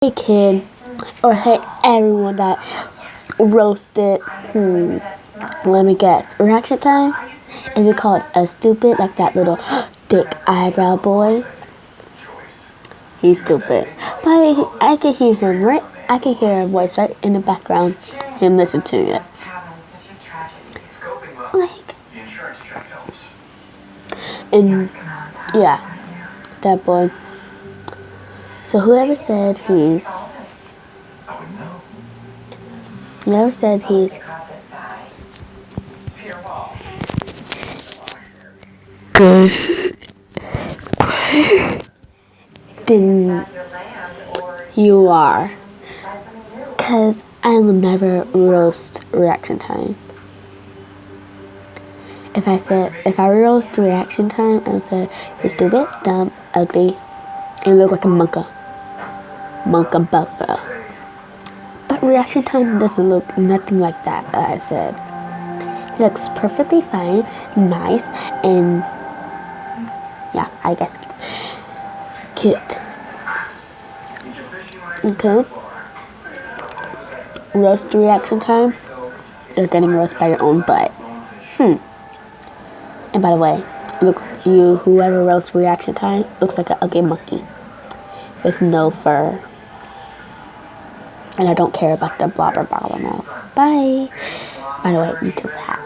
Hey kid, or hey everyone that roasted, let me guess, reaction time? Is it called a stupid, like that little thick eyebrow boy? He's stupid. But I can hear him, right? I can hear a voice right in the background, him listen to it. Like, and yeah, that boy. So whoever said he's good, then you are. Cause I will never roast reaction time. If I roast reaction time, I would say you're stupid, dumb, ugly, and look like a monka bubba. But reaction time doesn't look nothing like that. I said he looks perfectly fine, nice, and yeah, I guess cute. Okay. Roast reaction time. You're getting roasted by your own butt. And by the way, look, whoever roasts reaction time looks like an ugly monkey with no fur. And I don't care about the blobber mouth. Bye. By the way, you too fat.